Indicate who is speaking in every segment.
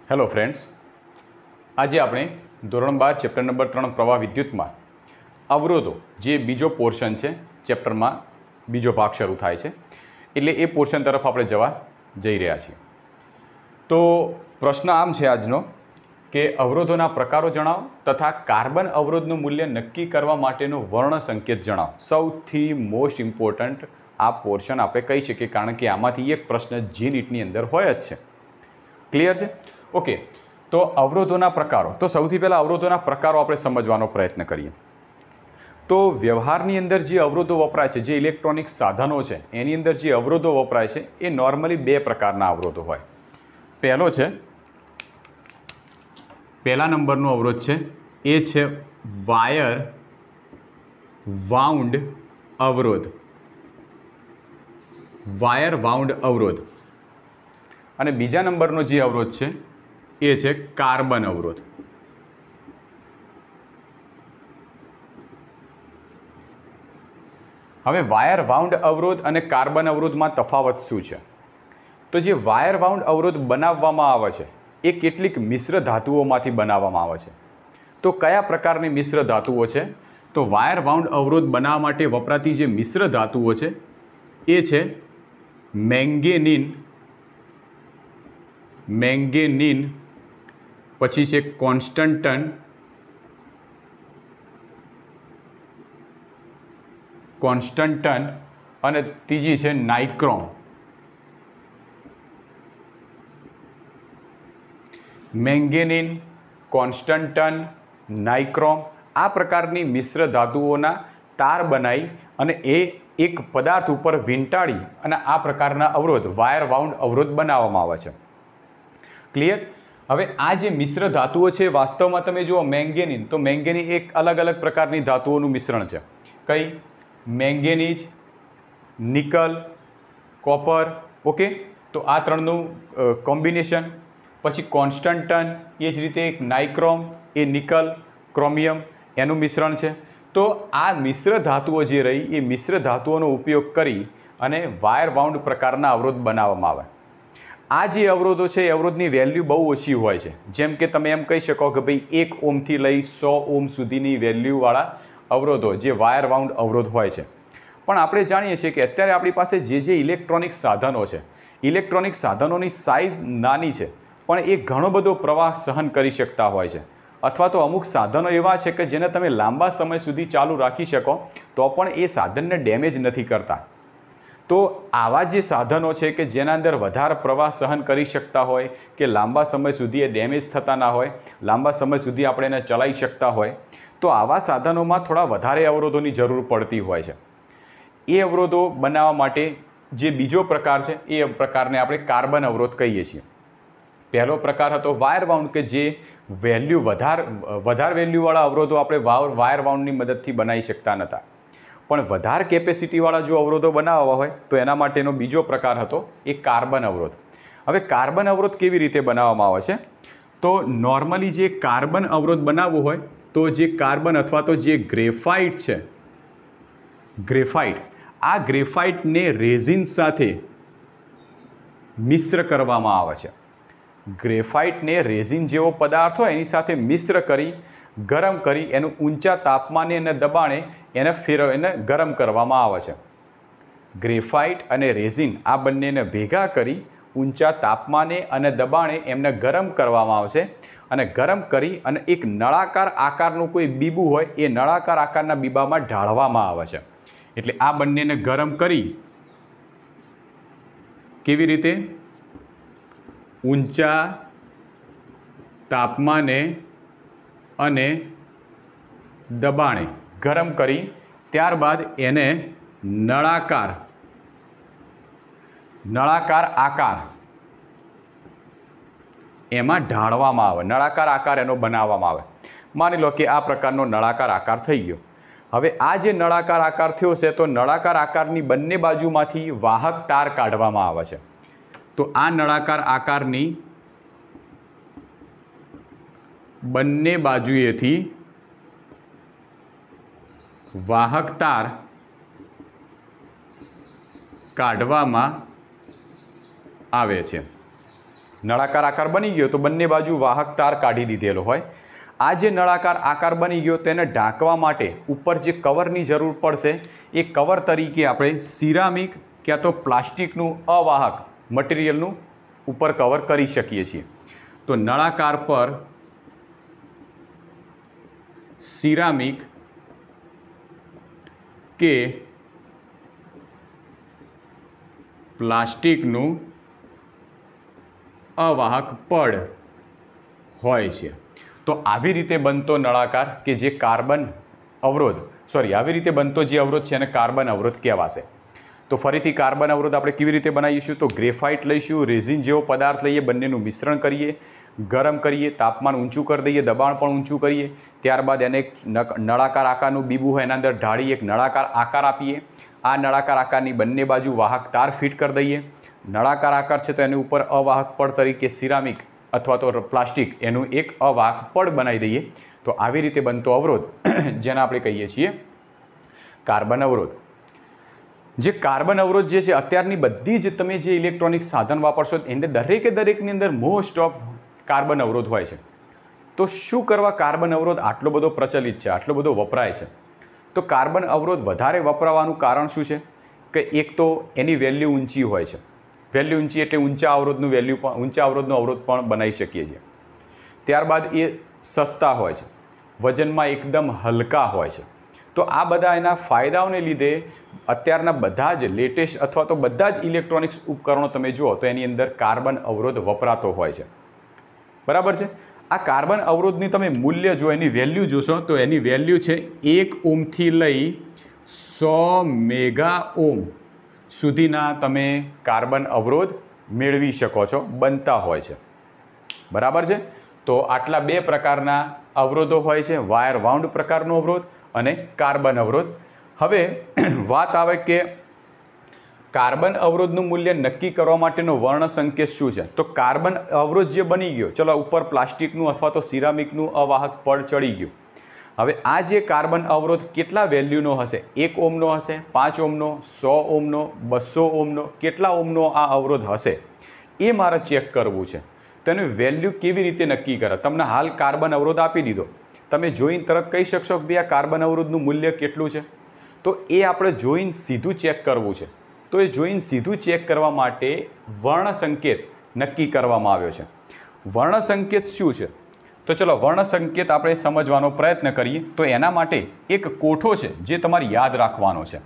Speaker 1: Hello friends, आज આપણે ધોરણ 12 ચેપ્ટર નંબર 3 પ્રવાહ વિદ્યુતમાં અવરોધો જે બીજો પોર્શન છે ચેપ્ટરમાં બીજો ભાગ શરૂ થાય છે એટલે એ પોર્શન તરફ આપણે જવા જઈ રહ્યા છીએ। તો પ્રશ્ન આમ છે આજનો કે અવરોધોના પ્રકારો જણાવો તથા કાર્બન અવરોધનું મૂલ્ય નક્કી કરવા માટેનો વર્ણ સંકેત જણાવો। સૌથી મોસ્ટ ઇમ્પોર્ટન્ટ આ પોર્શન આપણે કહી શકીએ કારણ કે આમાંથી એક પ્રશ્ન જી નીટની અંદર હોય જ છે। ક્લિયર છે? ओके, तो अवरोधों प्रकारों तो सौथी पहला अवरोधों प्रकारों આપણે समझવાનો प्रयत्न करिए। तो व्यवहारनी अंदर जे अवरोधों वपराय छे, जे इलेक्ट्रॉनिक साधनों छे एनी अंदर जे अवरोधों वपराय छे ए नॉर्मली बे प्रकारना अवरोधों होय। पहलो छे पहला नंबरनो अवरोध छे ए छे वायर वाउंड अवरोध। वायर वाउंड अवरोध અને બીજા નંબરનો જે અવરોધ છે એ છે કાર્બન અવરોધ। હવે વાયર વાઉન્ડ અવરોધ અને કાર્બન અવરોધમાં તફાવત શું છે? તો જે વાયર વાઉન્ડ અવરોધ બનાવવામાં આવે છે એ કેટલીક મિશ્ર ધાતુઓમાંથી બનાવવામાં આવે છે। તો કયા પ્રકારની મિશ્ર ધાતુઓ છે? તો વાયર વાઉન્ડ અવરોધ બનાવવા માટે વપરાતી જે મિશ્ર ધાતુઓ છે એ છે મેંગેનીન, પછી છે કોન્સ્ટન્ટન અને ત્રીજી છે નાઇક્રોમ। મેંગેનીન, કોન્સ્ટન્ટન, નાઇક્રોમ આ પ્રકારની મિશ્ર ધાતુઓના તાર બનાવી અને એ એક પદાર્થ ઉપર વીંટાળી અને આ પ્રકારના અવરોધ વાયર વાઉન્ડ અવરોધ બનાવવામાં આવે છે। ક્લિયર? હવે આ જે મિશ્ર ધાતુઓ છે વાસ્તવમાં તમે જુઓ મેંગેનીન, તો મેંગેનીન એક અલગ અલગ પ્રકારની ધાતુઓનું મિશ્રણ છે। કઈ? Manganese, nickel, copper. ઓકે, તો આ ત્રણનું કોમ્બિનેશન। પછી કોન્સ્ટન્ટન એ જ રીતે એક નાઇક્રોમ, એ નિકલ, ક્રોમિયમ એનું મિશ્રણ છે। તો આ મિશ્ર ધાતુઓ જે રહી એ મિશ્ર ધાતુઓનો ઉપયોગ કરી અને વાયર વાઉન્ડ પ્રકારના અવરોધ બનાવવામાં આવે। આ જે અવરોધો છે એ અવરોધની વેલ્યુ બહુ ઓછી હોય છે। જેમ કે તમે એમ કહી શકો કે ભાઈ 1 ઓમથી લઈ 100 ઓમ સુધીની વેલ્યુવાળા અવરોધો જે વાયર વાઉન્ડ અવરોધ હોય છે। પણ આપણે જાણીએ છીએ કે અત્યારે આપણી પાસે જે ઇલેક્ટ્રોનિક સાધનો છે, ઇલેક્ટ્રોનિક સાધનોની સાઇઝ નાની છે પણ એ ઘણો બધો પ્રવાહ સહન કરી શકતા હોય છે। અથવા તો અમુક સાધનો એવા છે કે જેને તમે લાંબા સમય સુધી ચાલુ રાખી શકો તો પણ એ સાધનને ડેમેજ નથી કરતા। તો આવા જે સાધનો છે કે જેના અંદર વધારે પ્રવાહ સહન કરી શકતા હોય કે લાંબા સમય સુધી એ ડેમેજ થતા ના હોય, લાંબા સમય સુધી આપણે એને ચલાવી શકતા હોય, તો આવા સાધનોમાં થોડા વધારે અવરોધોની જરૂર પડતી હોય છે। એ અવરોધો બનાવવા માટે જે બીજો પ્રકાર છે એ પ્રકારને આપણે કાર્બન અવરોધ કહીએ છીએ। પહેલો પ્રકાર હતો વાયર વાઉન્ડ કે જે વેલ્યુ વધારે વેલ્યુવાળા અવરોધો આપણે વાયર વાઉન્ડની મદદથી બનાવી શકતા નહોતા, પણ વધારે કેપેસિટીવાળા જો અવરોધો બનાવવા હોય તો એના માટેનો બીજો પ્રકાર હતો એ કાર્બન અવરોધ। હવે કાર્બન અવરોધ કેવી રીતે બનાવવામાં આવે છે? તો નોર્મલી જે કાર્બન અવરોધ બનાવવો હોય તો જે કાર્બન અથવા તો જે ગ્રેફાઇટ છે, આ ગ્રેફાઇટને રેઝિન સાથે મિશ્ર કરવામાં આવે છે। ગ્રેફાઇટને રેઝિન જેવો પદાર્થ હોય એની સાથે મિશ્ર કરી ગરમ કરી એનું ઊંચા તાપમાને અને દબાણે એને ગરમ કરવામાં આવે છે। ગ્રેફાઇટ અને રેઝિન આ બંનેને ભેગા કરી ઊંચા તાપમાને અને દબાણે એમને ગરમ કરવામાં આવશે અને ગરમ કરી અને એક નળાકાર આકારનું કોઈ બીબું હોય એ નળાકાર આકારના બીબામાં ઢાળવામાં આવે છે। એટલે આ બંનેને ગરમ કરી કેવી રીતે? ઊંચા તાપમાને અને દબાણે ગરમ કરી ત્યારબાદ એને નળાકાર આકાર એમાં ઢાળવામાં આવે, નળાકાર આકાર એનો બનાવવામાં આવે। માની લો કે આ પ્રકારનો નળાકાર આકાર થઈ ગયો। હવે આ જે નળાકાર આકાર થયો છે તો નળાકાર આકારની બંને બાજુમાંથી વાહક તાર કાઢવામાં આવે છે। તો આ નળાકાર આકારની બંને બાજુએથી વાહક તાર કાઢવામાં આવે છે। નળાકાર આકાર બની ગયો તો બંને બાજુ વાહક તાર કાઢી દીધેલો હોય. આ જે નળાકાર આકાર બની ગયો તેને ઢાંકવા માટે ઉપર જે કવરની જરૂર પડશે એ કવર તરીકે આપણે સિરામિક ક્યાં તો પ્લાસ્ટિકનું અવાહક મટીરિયલનું ઉપર કવર કરી શકીએ છીએ. તો નળાકાર પર સિરામિક કે પ્લાસ્ટિકનું અવાહક પડ હોય છે. તો આવી રીતે બનતો નળાકાર કે જે કાર્બન અવરોધ આવી રીતે બનતો જે અવરોધ છે એને કાર્બન અવરોધ કહેવાશે. તો ફરીથી કાર્બન અવરોધ આપણે કેવી રીતે બનાવીશું? તો ગ્રેફાઇટ લઈશું, રેઝિન જેવો પદાર્થ લઈએ, બંનેનું મિશ્રણ કરીએ, ગરમ કરીએ, તાપમાન ઊંચું કરી દઈએ, દબાણ પણ ઊંચું કરીએ, ત્યારબાદ એને એક નળાકાર આકારનું બીબું હોય એના અંદર ઢાળી એક નળાકાર આકાર આપીએ. આ નળાકાર આકારની બંને બાજુ વાહક તાર ફિટ કરી દઈએ. નળાકાર આકાર છે તો એની ઉપર અવાહક પડ તરીકે સિરામિક અથવા તો પ્લાસ્ટિક એનું એક અવાહક પડ બનાવી દઈએ. તો આવી રીતે બનતો અવરોધ જેને આપણે કહીએ છીએ કાર્બન અવરોધ. જે કાર્બન અવરોધ જે છે અત્યારની બધી જ તમે જે ઇલેક્ટ્રોનિક સાધન વાપરશો એને દરેકની અંદર મોસ્ટ ઓફ કાર્બન અવરોધ હોય છે. તો શું કરવા કાર્બન અવરોધ આટલો બધો પ્રચલિત છે, આટલો બધો વપરાય છે? તો કાર્બન અવરોધ વધારે વપરાવાનું કારણ શું છે કે એક તો એની વેલ્યુ ઊંચી હોય છે. વેલ્યુ ઊંચી એટલે ઊંચા અવરોધનો અવરોધ પણ બનાવી શકીએ છીએ. ત્યારબાદ એ સસ્તા હોય છે, વજનમાં એકદમ હલકા હોય છે. તો આ બધા એના ફાયદાઓને લીધે અત્યારના બધા જ લેટેસ્ટ અથવા તો બધા જ ઇલેક્ટ્રોનિક્સ ઉપકરણો તમે જુઓ તો એની અંદર કાર્બન અવરોધ વપરાતો હોય છે. બરાબર છે. આ કાર્બન અવરોધની તમે મૂલ્ય જો એની વેલ્યુ જોશો તો એની વેલ્યુ છે 1 ઓહ્મથી લઈ 100 મેગા ઓહ્મ સુધીના તમે કાર્બન અવરોધ મેળવી શકો છો, બનતા હોય છે. બરાબર છે. તો આટલા બે પ્રકારના અવરોધો હોય છે, વાયર વાઉન્ડ પ્રકારનો અવરોધ અને કાર્બન અવરોધ. હવે વાત આવે કે કાર્બન અવરોધનું મૂલ્ય નક્કી કરવા માટેનો વર્ણ સંકેત શું છે? તો કાર્બન અવરોધ જે બની ગયો, ચલો ઉપર પ્લાસ્ટિકનું અથવા તો સિરામિકનું અવાહક પડ ચડી ગયું. હવે આ જે કાર્બન અવરોધ કેટલા વેલ્યુનો હશે? 1 ઓહ્મનો હશે, 5 ઓહ્મનો, 100 ઓહ્મનો, 200 ઓહ્મનો, કેટલા ઓહ્મનો આ અવરોધ હશે એ મારે ચેક કરવું છે. તો એનું વેલ્યુ કેવી રીતે નક્કી કરે? તમને હાલ કાર્બન અવરોધ આપી દીધો, તમે જોઈને તરત કહી શકશો કે ભાઈ આ કાર્બન અવરોધનું મૂલ્ય કેટલું છે? તો એ આપણે જોઈને સીધું ચેક કરવું છે. તો એ જોઈને સીધું ચેક કરવા માટે વર્ણ સંકેત નક્કી કરવામાં આવ્યો છે. વર્ણ સંકેત શું છે? તો ચલો વર્ણ સંકેત આપણે સમજવાનો પ્રયત્ન કરીએ. તો એના માટે એક કોઠો છે જે તમારે યાદ રાખવાનો છે.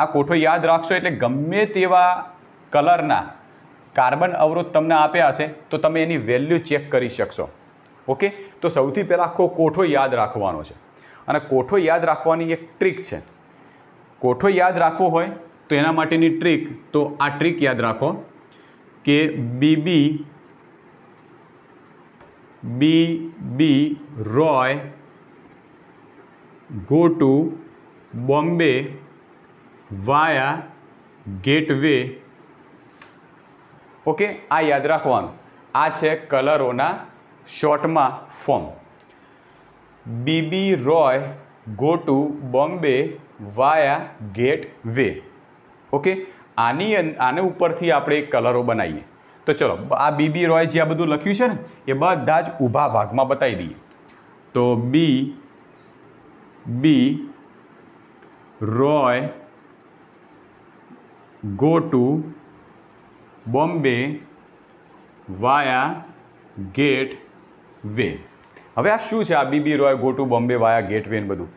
Speaker 1: આ કોઠો યાદ રાખશો એટલે ગમે તેવા કલરના કાર્બન અવરોધ તમને આપ્યા હશે તો તમે એની વેલ્યુ ચેક કરી શકશો. ઓકે. તો સૌથી પહેલાં આખો કોઠો યાદ રાખવાનો છે. અને કોઠો યાદ રાખવાની એક ટ્રીક છે. કોઠો યાદ રાખવો હોય તો એના માટેની ટ્રીક, તો આ ટ્રીક યાદ રાખો કે B Roy go to Bombay via gateway. Okay. આ યાદ રાખવાનું. આ છે કલરોના શોર્ટમાં form. BB Roy go to Bombay via gateway. Okay. આને ઉપરથી આપણે કલરો બનાવીએ. તો ચલો આ બીબી રોય જે આ બધું લખ્યું છે ને એ બધા જ ઊભા ભાગમાં બતાવી દઈએ. તો B Roy go to Bombay via gateway. હવે આ શું છે? આ BB Roy go to Bombay via gateway બધું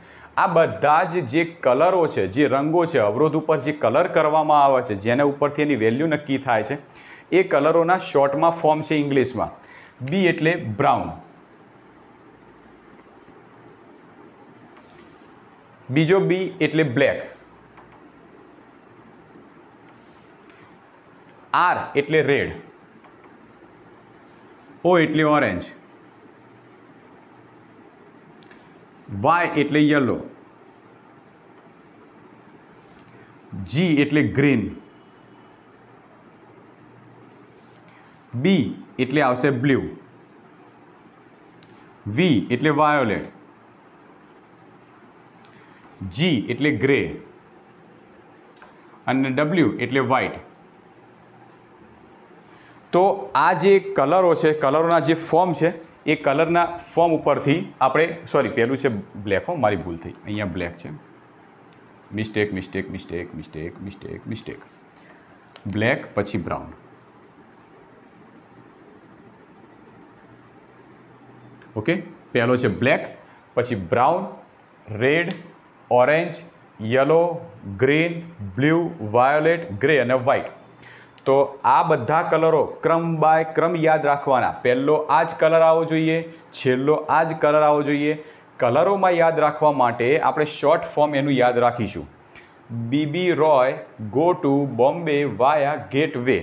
Speaker 1: આ બધા જ જે કલરો છે, જે રંગો છે, અવરોધ ઉપર જે કલર કરવામાં આવે છે, જેના ઉપરથી એની વેલ્યુ નક્કી થાય છે, એ કલરોના શોર્ટમાં ફોર્મ છે ઇંગ્લિશમાં. બી એટલે બ્રાઉન, બીજો બી એટલે બ્લેક, આર એટલે રેડ, ઓ એટલે ઓરેન્જ, વાય એટલે યલો, જી એટલે ગ્રીન, બી એટલે આવશે બ્લુ, વી એટલે વાયોલેટ, જી એટલે ગ્રે અને ડબલ્યુ એટલે વ્હાઇટ. તો આ જે કલરો છે, કલરોના જે ફોર્મ છે, એ કલરના ફોર્મ ઉપરથી આપણે સોરી પહેલું છે બ્લેક, મારી ભૂલ થઈ, અહીંયા બ્લેક છે, mistake mistake mistake mistake mistake mistake, black પછી બ્રાઉન. ઓકે, પહેલો છે બ્લેક, પછી brown, red, orange, yellow, green, blue, violet, grey અને વ્હાઇટ. તો આ બધા કલરો ક્રમ બાય ક્રમ યાદ રાખવાના. પહેલો આ જ કલર આવવો જોઈએ, છેલ્લો આ જ કલર આવવો જોઈએ. કલરોમાં યાદ રાખવા માટે આપણે શોર્ટ ફોર્મ એનું યાદ રાખીશું. B B Roy go to Bombay via gateway.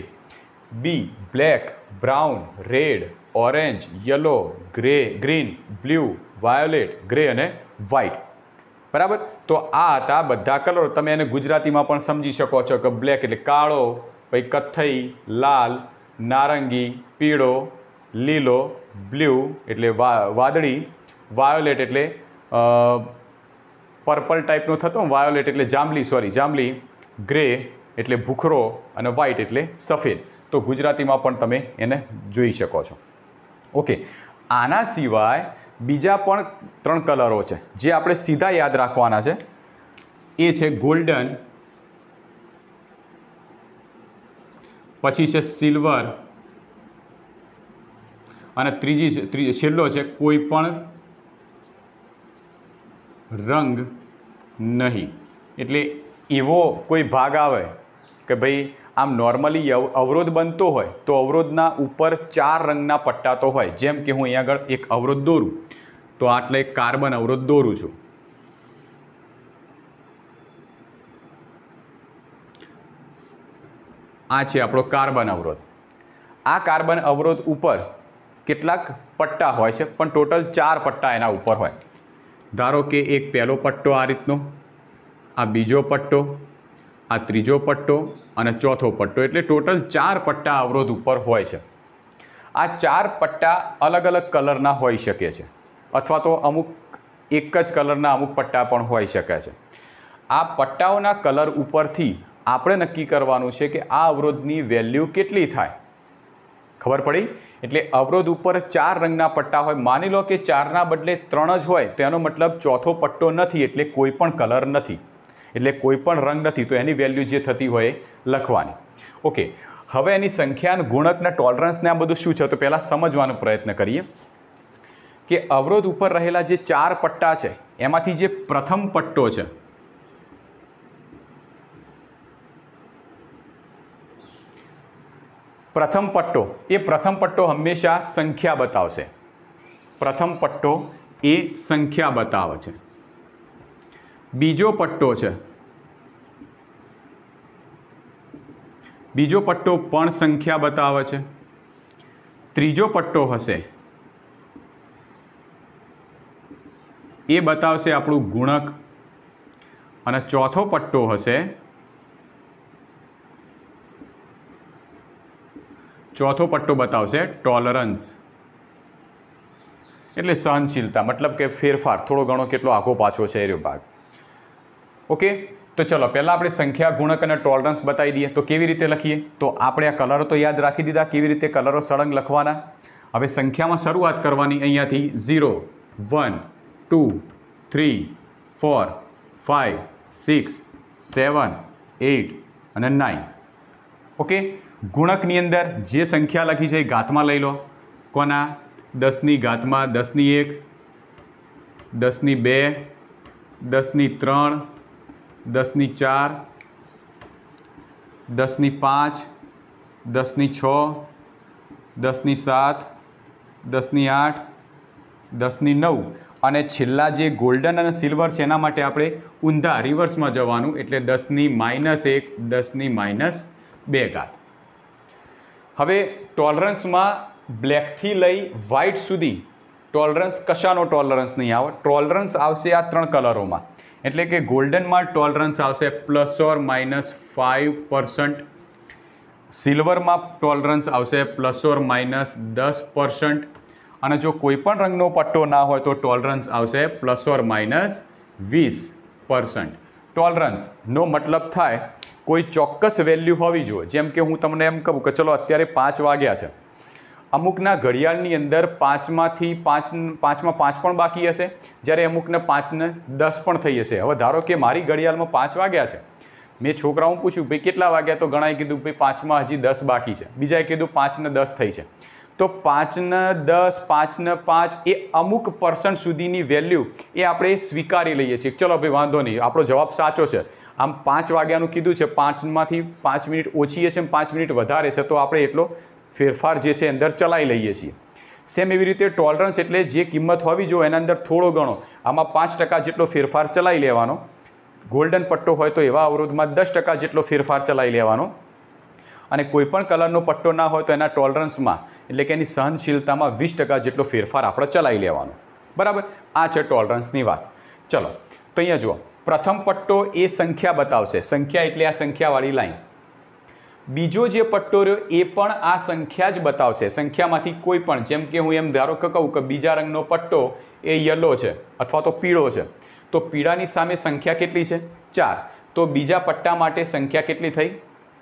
Speaker 1: B black, brown, red, orange, yellow, green, blue, violet, grey અને વ્હાઇટ. બરાબર. તો આ હતા બધા કલરો. તમે એને ગુજરાતીમાં પણ સમજી શકો છો કે બ્લેક એટલે કાળો, પછી કથ્થઈ, લાલ, નારંગી, પીળો, લીલો, બ્લુ એટલે વાદળી, વાયોલેટ એટલે પર્પલ ટાઈપનો થતો, વાયોલેટ એટલે જાંબલી, ગ્રે એટલે ભૂખરો અને વ્હાઇટ એટલે સફેદ. તો ગુજરાતીમાં પણ તમે એને જોઈ શકો છો. ઓકે, આના સિવાય બીજા પણ 3 કલરો છે જે આપણે સીધા યાદ રાખવાના છે. એ છે ગોલ્ડન, પછી છે સિલ્વર અને છેલ્લો છે કોઈ પણ રંગ નહીં. એટલે એવો કોઈ ભાગ આવે કે ભાઈ આમ નોર્મલી અવરોધ બનતો હોય તો અવરોધના ઉપર 4 રંગના પટ્ટા તો હોય. જેમ કે હું અહીંયા આગળ એક અવરોધ દોરું તો આટલે એક કાર્બન અવરોધ દોરું છું. આ છે આપણો કાર્બન અવરોધ. આ કાર્બન અવરોધ ઉપર કેટલાક પટ્ટા હોય છે, પણ ટોટલ 4 પટ્ટા એના ઉપર હોય. ધારો કે એક પહેલો પટ્ટો આ રીતનો, આ બીજો પટ્ટો, આ ત્રીજો પટ્ટો અને ચોથો પટ્ટો, એટલે ટોટલ 4 પટ્ટા અવરોધ ઉપર હોય છે. આ 4 પટ્ટા અલગ અલગ કલરના હોઈ શકે છે, અથવા તો અમુક એક જ કલરના અમુક પટ્ટા પણ હોઈ શકે છે. આ પટ્ટાઓના કલર ઉપરથી આપણે નક્કી કરવાનું છે કે આ અવરોધની વેલ્યુ કેટલી થાય. ખબર પડી? એટલે અવરોધ ઉપર 4 રંગના પટ્ટા હોય. માની લો કે 4ના બદલે 3 જ હોય, તો એનો મતલબ ચોથો પટ્ટો નથી, એટલે કોઈ પણ કલર નથી, એટલે કોઈ પણ રંગ નથી. તો એની વેલ્યુ જે થતી હોય એ લખવાની. ઓકે, હવે એની સંખ્યા, ગુણક ને ટોલરન્સ ને આ બધું શું છે તો પહેલાં સમજવાનો પ્રયત્ન કરીએ કે અવરોધ ઉપર રહેલા જે 4 પટ્ટા છે એમાંથી જે પ્રથમ પટ્ટો છે, પ્રથમ પટ્ટો હંમેશા સંખ્યા બતાવશે. પ્રથમ પટ્ટો એ સંખ્યા બતાવે છે. બીજો પટ્ટો છે, બીજો પટ્ટો પણ સંખ્યા બતાવે છે. ત્રીજો પટ્ટો હશે એ બતાવશે આપણું ગુણક, અને ચોથો પટ્ટો હશે, ચોથો પટ્ટો બતાવશે ટોલરન્સ, એટલે સહનશીલતા, મતલબ કે ફેરફાર થોડો ઘણો કેટલો આઘો પાછો છે એ ભાગ. ઓકે, તો ચલો પહેલાં આપણે સંખ્યા, ગુણક અને ટોલરન્સ બતાવી દઈએ. તો કેવી રીતે લખીએ? તો આપણે આ કલરો તો યાદ રાખી દીધા, કેવી રીતે કલરો સળંગ લખવાના. હવે સંખ્યામાં શરૂઆત કરવાની અહીંયાથી 0, 1, 2, 3, 4, 5, 6, 7, 8 અને 9. ઓકે, ગુણકની અંદર જે સંખ્યા લખી છે એ ઘાતમાં લઈ લો. કોના? 10ની ઘાતમાં 10ની 1, 10ની 2, 10ની 3, 10ની 4, 10ની 5, 10ની 6, 10ની 7, 10ની 8, 10ની 9 અને છેલ્લા જે ગોલ્ડન અને સિલ્વર છે એના માટે આપણે ઊંધા રિવર્સમાં જવાનું, એટલે 10ની -1, 10ની -2 ઘાત. હવે ટોલરન્સમાં બ્લેકથી લઈ વ્હાઇટ સુધી ટોલરન્સ, કશાનો ટોલરન્સ નહીં આવે. ટોલરન્સ આવશે આ 3 કલરોમાં, એટલે કે ગોલ્ડનમાં ટોલરન્સ આવશે ±5%, સિલ્વરમાં ટોલરન્સ આવશે ±10%, અને જો કોઈ પણ રંગનો પટ્ટો ના હોય તો ટોલરન્સ આવશે ±20%. ટોલરન્સનો મતલબ થાય કોઈ ચોક્કસ વેલ્યુ હોવી જોઈએ। જેમ કે હું તમને એમ કહું કે ચલો અત્યારે 5 વાગ્યા છે, અમુકના ઘડિયાળની અંદર 5માંથી 5માં 5 પણ બાકી હશે, જ્યારે અમુકને 5ને 10 પણ થઈ હશે। હવે ધારો કે મારી ઘડિયાળમાં 5 વાગ્યા છે, મેં છોકરાઓને પૂછ્યું ભાઈ કેટલા વાગ્યા, તો ઘણાએ કીધું ભાઈ 5માં હજી 10 બાકી છે, બીજાએ કીધું 5 ને 10 થઈ છે। તો 5 ને 10, 5 ને 5 એ અમુક % સુધીની વેલ્યુ એ આપણે સ્વીકારી લઈએ છીએ, ચલો ભાઈ વાંધો નહીં, આપણો જવાબ સાચો છે। આમ 5 વાગ્યાનું કીધું છે, 5માંથી 5 મિનિટ ઓછી છે, 5 મિનિટ વધારે છે, તો આપણે એટલો ફેરફાર જે છે અંદર ચલાવી લઈએ છીએ। સેમ એવી રીતે ટોલરન્સ એટલે જે કિંમત હોવી જોઈએ એના અંદર થોડો ઘણો, આમાં 5% જેટલો ફેરફાર ચલાવી લેવાનો। ગોલ્ડન પટ્ટો હોય તો એવા અવરોધમાં 10% જેટલો ફેરફાર ચલાવી લેવાનો, અને કોઈપણ કલરનો પટ્ટો ના હોય તો એના ટોલરન્સમાં એટલે કે એની સહનશીલતામાં 20% જેટલો ફેરફાર આપણે ચલાવી લેવાનો। બરાબર, આ છે ટોલરન્સની વાત। ચલો તો અહીંયા જુઓ, પ્રથમ પટ્ટો એ સંખ્યા બતાવશે, સંખ્યા એટલે આ સંખ્યાવાળી લાઈન। બીજો જે પટ્ટો રહ્યો એ પણ આ સંખ્યા જ બતાવશે, સંખ્યામાંથી કોઈ પણ। જેમ કે હું એમ ધારો કે કહું કે બીજા રંગનો પટ્ટો એ યલો છે અથવા તો પીળો છે, તો પીળાની સામે સંખ્યા કેટલી છે? 4, તો બીજા પટ્ટા માટે સંખ્યા કેટલી થઈ?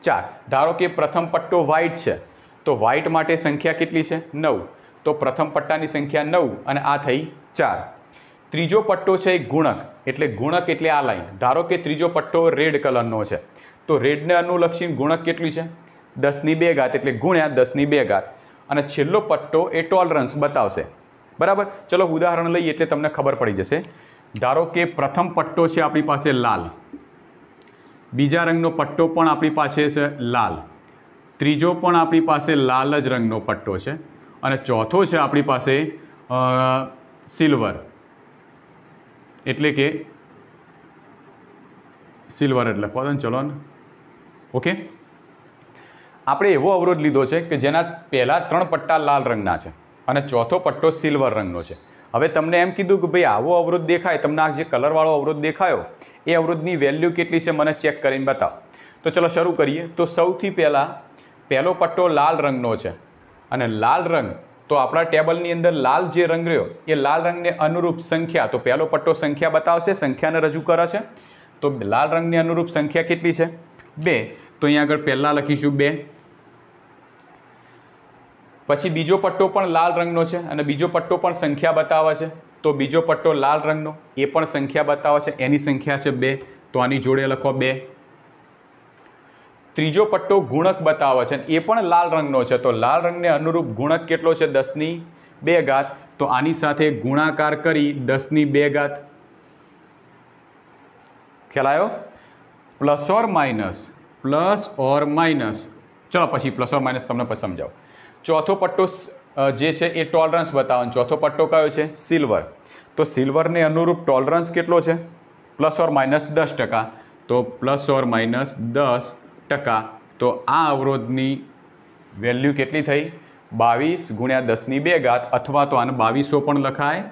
Speaker 1: 4। ધારો કે પ્રથમ પટ્ટો વ્હાઇટ છે, તો વ્હાઇટ માટે સંખ્યા કેટલી છે? 9, તો પ્રથમ પટ્ટાની સંખ્યા 9 અને આ થઈ 4। ત્રીજો પટ્ટો છે ગુણક, એટલે ગુણક એટલે આ લાઈન। ધારો કે ત્રીજો પટ્ટો રેડ કલરનો છે, તો રેડને અનુલક્ષી ગુણક કેટલી છે? 10² એટલે ગુણ્યા 10²। અને છેલ્લો પટ્ટો એ ટોલરન્સ બતાવશે। બરાબર, ચલો ઉદાહરણ લઈએ એટલે તમને ખબર પડી જશે। ધારો કે પ્રથમ પટ્ટો છે આપણી પાસે લાલ, બીજા રંગનો પટ્ટો પણ આપણી પાસે છે લાલ, ત્રીજો પણ આપણી પાસે લાલ જ રંગનો પટ્ટો છે, અને ચોથો છે આપણી પાસે સિલ્વર, એટલે કે સિલ્વર એટલે કહો ચલો ને, ઓકે। આપણે એવો અવરોધ લીધો છે કે જેના પહેલા 3 પટ્ટા લાલ રંગના છે અને ચોથો પટ્ટો સિલ્વર રંગનો છે। હવે તમને એમ કીધું કે ભાઈ આવો અવરોધ દેખાય, તમને આ જે કલરવાળો અવરોધ દેખાયો એ અવરોધની વેલ્યુ કેટલી છે મને ચેક કરીને બતાવો। તો ચલો શરૂ કરીએ। તો સૌથી પહેલાં પહેલો પટ્ટો લાલ રંગનો છે, અને લાલ રંગ તો આપણા ટેબલની અંદર લાલ જે રંગ રહ્યો એ લાલ રંગને અનુરૂપ સંખ્યા, તો પહેલો પટ્ટો સંખ્યા બતાવશે, સંખ્યાને રજૂ કરે છે। તો લાલ રંગની અનુરૂપ સંખ્યા કેટલી છે? 2, તો અહીંયા આગળ પહેલાં લખીશું 2। પછી બીજો પટ્ટો પણ લાલ રંગનો છે અને બીજો પટ્ટો પણ સંખ્યા બતાવે છે, તો બીજો પટ્ટો લાલ રંગનો એ પણ સંખ્યા બતાવે છે, એની સંખ્યા છે 2, તો આની જોડે લખો 2। ત્રીજો પટ્ટો ગુણક બતાવે છે, એ પણ લાલ રંગનો છે, તો લાલ રંગને અનુરૂપ ગુણક કેટલો છે? 10², તો આની સાથે ગુણાકાર કરી 10²। ખ્યાલ આવ્યો? પ્લસ ઓર માઇનસ, ચલો પછી પ્લસ ઓર માઇનસ તમને પછી સમજાવું। ચોથો પટ્ટો જે છે એ ટોલરન્સ બતાવવાનો, ચોથો પટ્ટો કયો છે? સિલ્વર, તો સિલ્વરને અનુરૂપ ટોલરન્સ કેટલો છે? +or-10%, તો +or-10%, તો આ અવરોધની વેલ્યુ કેટલી થઈ? 22 × 10², અથવા તો આને 2200 પણ લખાય,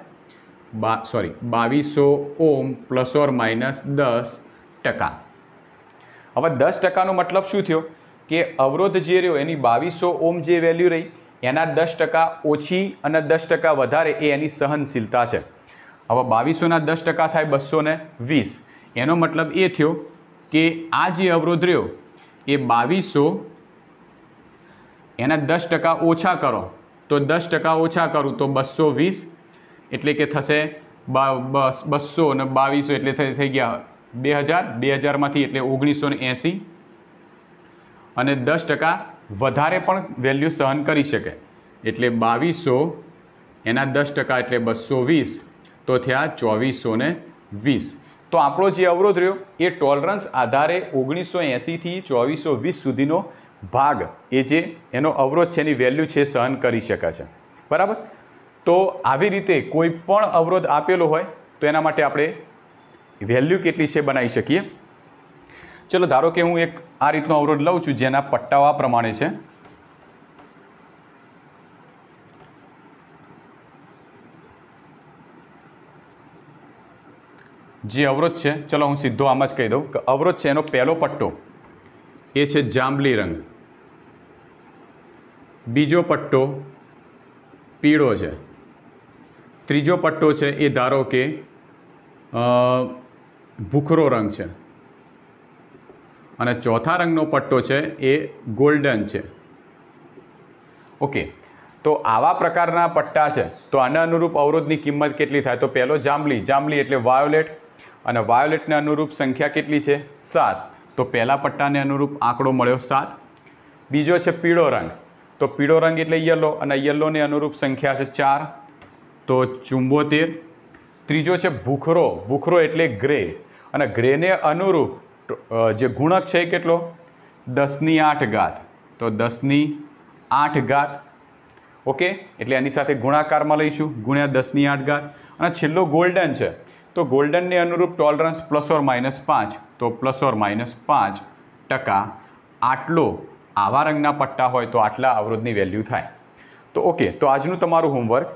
Speaker 1: 2200 ઓમ +or-10%। હવે 10%નો મતલબ શું થયો કે અવરોધ જે રહ્યો એની 2200 ઓમ જે વેલ્યુ રહી એના 10% ઓછી અને 10% વધારે એ એની સહનશીલતા છે। હવે 2200ના 10% થાય 220, એનો મતલબ એ થયો કે આ જે અવરોધ રહ્યો એ 2200 એના 10% ઓછા કરો, તો 10% ઓછા કરું તો 220, એટલે કે થશે 200 અને 2200 એટલે થઈ ગયા 2000, 2000માંથી એટલે 1980, અને 10% વધારે પણ વેલ્યુ સહન કરી શકે, એટલે 2200 એના 10% એટલે 220, તો થયા 2420। તો આપણો જે અવરોધ રહ્યો એ ટોલરન્સ આધારે 1980થી 2420 સુધીનો ભાગ એ જે એનો અવરોધ છે એની વેલ્યુ છે સહન કરી શકે છે। બરાબર, તો આવી રીતે કોઈ પણ અવરોધ આપેલો હોય તો એના માટે આપણે વેલ્યુ કેટલી છે બનાવી શકીએ। ચલો ધારો કે હું એક આ રીતનો અવરોધ લઉં છું જેના પટ્ટાઓ આ પ્રમાણે છે। જે અવરોધ છે, ચલો હું સીધો આમ જ કહી દઉં કે અવરોધ છે એનો પહેલો પટ્ટો એ છે જાંબલી રંગ, બીજો પટ્ટો પીળો છે, ત્રીજો પટ્ટો છે એ ધારો કે ભૂખરો રંગ છે, અને ચોથા રંગનો પટ્ટો છે એ ગોલ્ડન છે. ઓકે, તો આવા પ્રકારના પટ્ટા છે તો આના અનુરૂપ અવરોધની કિંમત કેટલી થાય? તો પહેલો જાંબલી, જાંબલી એટલે વાયોલેટ, અને વાયોલેટને અનુરૂપ સંખ્યા કેટલી છે? 7. તો પહેલા પટ્ટાને અનુરૂપ આંકડો મળ્યો 7. બીજો છે પીળો રંગ, તો પીળો રંગ એટલે યલો, અને યલોને અનુરૂપ સંખ્યા છે 4, તો 74. ત્રીજો છે ભૂખરો, ભૂખરો એટલે ગ્રે, અને ગ્રેને અનુરૂપ જે ગુણક છે એ કેટલો? 10⁸, તો 10⁸. ઓકે, એટલે એની સાથે ગુણાકારમાં લઈશું, ગુણ્યા 10⁸. અને છેલ્લો ગોલ્ડન છે, તો ગોલ્ડનને અનુરૂપ ટોલરન્સ ±5, તો ±5%. આટલો આવા રંગના પટ્ટા હોય તો આટલા અવરોધની વેલ્યુ થાય. તો ઓકે, તો આજનું તમારું હોમવર્ક,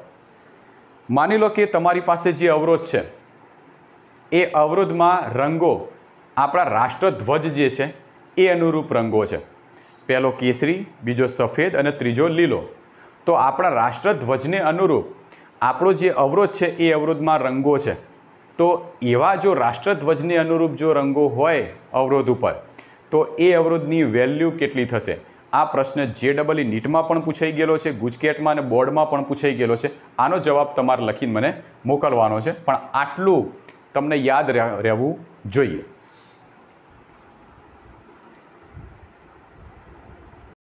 Speaker 1: માની લો કે તમારી પાસે જે અવરોધ છે એ અવરોધમાં રંગો આપણા રાષ્ટ્રધ્વજ જે છે એ અનુરૂપ રંગો છે. પહેલો કેસરી, બીજો સફેદ અને ત્રીજો લીલો. તો આપણા રાષ્ટ્રધ્વજને અનુરૂપ આપણો જે અવરોધ છે એ અવરોધમાં રંગો છે. તો એવા જો રાષ્ટ્રધ્વજને અનુરૂપ જો રંગો હોય અવરોધ ઉપર, તો એ અવરોધની વેલ્યુ કેટલી થશે? આ પ્રશ્ન JEE નીટમાં પણ પૂછાઈ ગયેલો છે, ગુજકેટમાં અને બોર્ડમાં પણ પૂછાઈ ગયેલો છે. આનો જવાબ તમારે લખીને મને મોકલવાનો છે, પણ આટલું તમને યાદ રહેવું જોઈએ.